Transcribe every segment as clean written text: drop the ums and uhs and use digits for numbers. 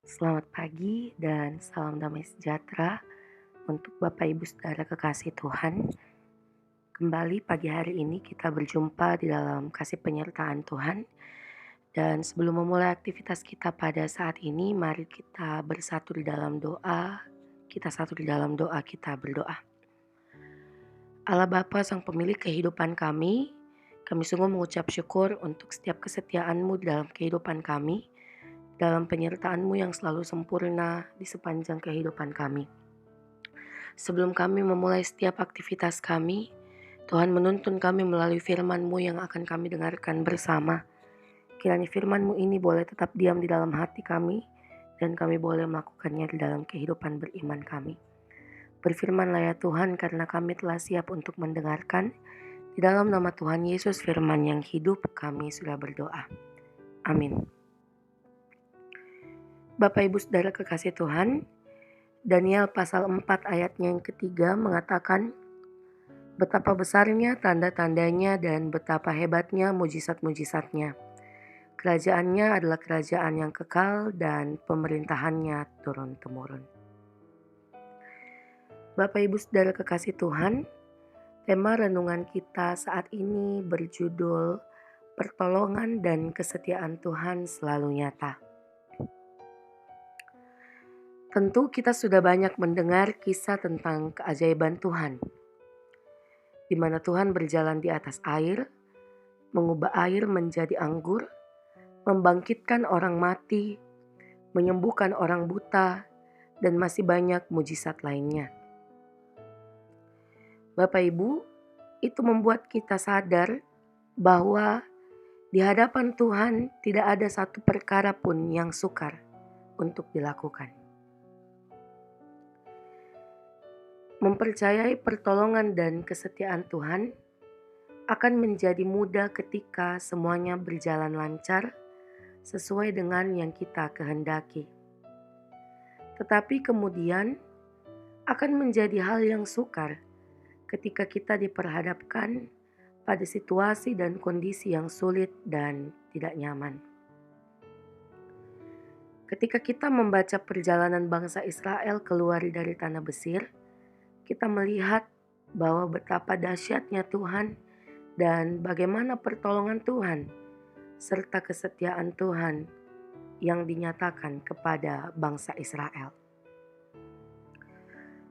Selamat pagi dan salam damai sejahtera untuk Bapak Ibu Saudara kekasih Tuhan. Kembali pagi hari ini kita berjumpa di dalam kasih penyertaan Tuhan. Dan sebelum memulai aktivitas kita pada saat ini, mari kita bersatu di dalam doa. Kita satu di dalam doa, kita berdoa. Allah Bapa Sang Pemilik kehidupan kami sungguh mengucap syukur untuk setiap kesetiaan-Mu di dalam kehidupan kami, dalam penyertaan-Mu yang selalu sempurna di sepanjang kehidupan kami. Sebelum kami memulai setiap aktivitas kami, Tuhan menuntun kami melalui firman-Mu yang akan kami dengarkan bersama. Kiranya firman-Mu ini boleh tetap diam di dalam hati kami, dan kami boleh melakukannya di dalam kehidupan beriman kami. Berfirmanlah ya Tuhan, karena kami telah siap untuk mendengarkan. Di dalam nama Tuhan Yesus firman yang hidup, kami sudah berdoa. Amin. Bapak Ibu Saudara kekasih Tuhan, Daniel pasal 4 ayatnya yang ketiga mengatakan, betapa besarnya tanda-tandanya dan betapa hebatnya mujizat-mujizatnya. Kerajaannya adalah kerajaan yang kekal dan pemerintahannya turun-temurun. Bapak Ibu Saudara kekasih Tuhan, tema renungan kita saat ini berjudul Pertolongan dan Kesetiaan Tuhan Selalu Nyata. Tentu kita sudah banyak mendengar kisah tentang keajaiban Tuhan, di mana Tuhan berjalan di atas air, mengubah air menjadi anggur, membangkitkan orang mati, menyembuhkan orang buta, dan masih banyak mujizat lainnya. Bapak Ibu, itu membuat kita sadar bahwa di hadapan Tuhan tidak ada satu perkara pun yang sukar untuk dilakukan. Mempercayai pertolongan dan kesetiaan Tuhan akan menjadi mudah ketika semuanya berjalan lancar sesuai dengan yang kita kehendaki. Tetapi kemudian akan menjadi hal yang sukar ketika kita diperhadapkan pada situasi dan kondisi yang sulit dan tidak nyaman. Ketika kita membaca perjalanan bangsa Israel keluar dari tanah Mesir, kita melihat bahwa betapa dahsyatnya Tuhan dan bagaimana pertolongan Tuhan serta kesetiaan Tuhan yang dinyatakan kepada bangsa Israel.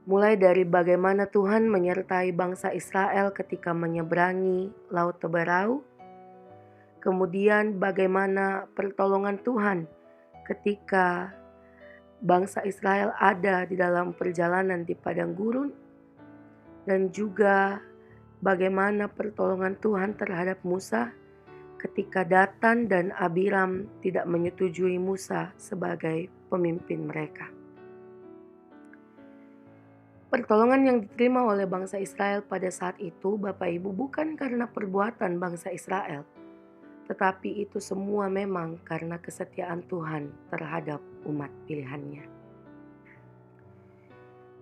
Mulai dari bagaimana Tuhan menyertai bangsa Israel ketika menyeberangi Laut Teberau, kemudian bagaimana pertolongan Tuhan ketika bangsa Israel ada di dalam perjalanan di padang gurun, dan juga bagaimana pertolongan Tuhan terhadap Musa ketika Datan dan Abiram tidak menyetujui Musa sebagai pemimpin mereka. Pertolongan yang diterima oleh bangsa Israel pada saat itu, Bapak Ibu, bukan karena perbuatan bangsa Israel, tetapi itu semua memang karena kesetiaan Tuhan terhadap umat pilihannya.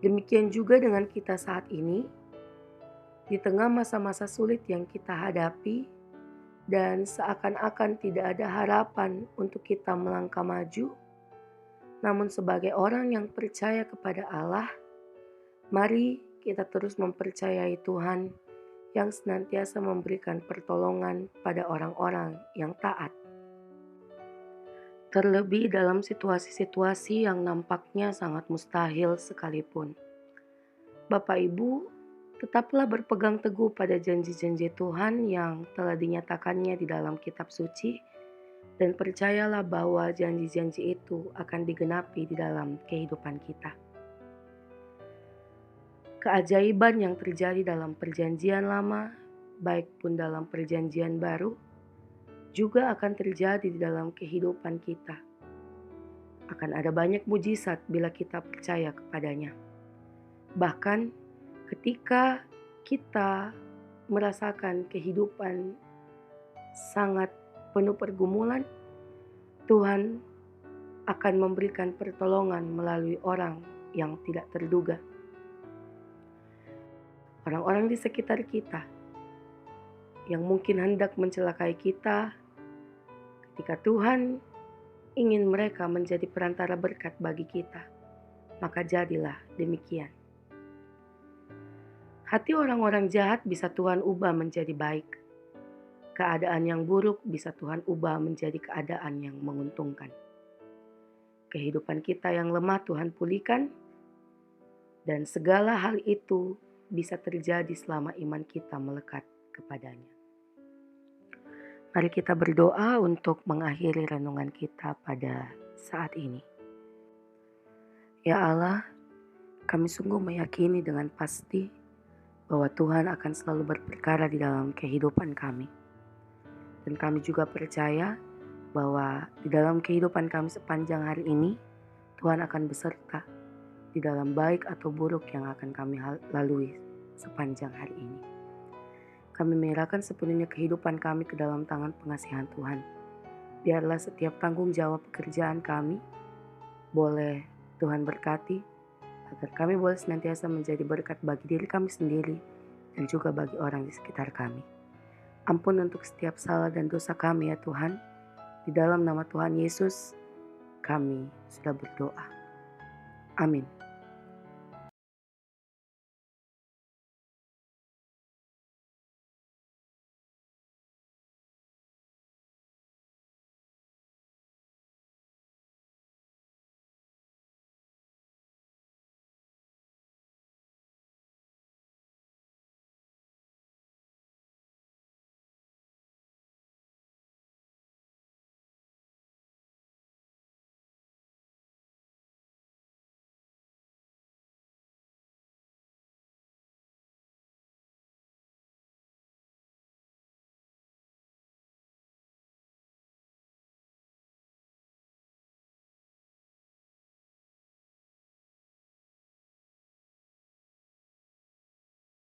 Demikian juga dengan kita saat ini, di tengah masa-masa sulit yang kita hadapi, dan seakan-akan tidak ada harapan untuk kita melangkah maju, namun sebagai orang yang percaya kepada Allah, mari kita terus mempercayai Tuhan yang senantiasa memberikan pertolongan pada orang-orang yang taat. Terlebih dalam situasi-situasi yang nampaknya sangat mustahil sekalipun. Bapak Ibu, tetaplah berpegang teguh pada janji-janji Tuhan yang telah dinyatakannya di dalam kitab suci, dan percayalah bahwa janji-janji itu akan digenapi di dalam kehidupan kita. Keajaiban yang terjadi dalam perjanjian lama, baik pun dalam perjanjian baru, juga akan terjadi di dalam kehidupan kita. Akan ada banyak mujizat bila kita percaya kepadanya. Bahkan ketika kita merasakan kehidupan sangat penuh pergumulan, Tuhan akan memberikan pertolongan melalui orang yang tidak terduga. Orang-orang di sekitar kita yang mungkin hendak mencelakai kita, ketika Tuhan ingin mereka menjadi perantara berkat bagi kita, maka jadilah demikian. Hati orang-orang jahat bisa Tuhan ubah menjadi baik. Keadaan yang buruk bisa Tuhan ubah menjadi keadaan yang menguntungkan. Kehidupan kita yang lemah Tuhan pulihkan, dan segala hal itu bisa terjadi selama iman kita melekat kepadanya. Mari kita berdoa untuk mengakhiri renungan kita pada saat ini. Ya Allah, kami sungguh meyakini dengan pasti bahwa Tuhan akan selalu berperkara di dalam kehidupan kami. Dan kami juga percaya bahwa di dalam kehidupan kami sepanjang hari ini, Tuhan akan beserta di dalam baik atau buruk yang akan kami lalui sepanjang hari ini. Kami menyerahkan sepenuhnya kehidupan kami ke dalam tangan pengasihan Tuhan. Biarlah setiap tanggung jawab pekerjaan kami boleh Tuhan berkati, agar kami boleh senantiasa menjadi berkat bagi diri kami sendiri dan juga bagi orang di sekitar kami. Ampun untuk setiap salah dan dosa kami ya Tuhan. Di dalam nama Tuhan Yesus kami sudah berdoa. Amin.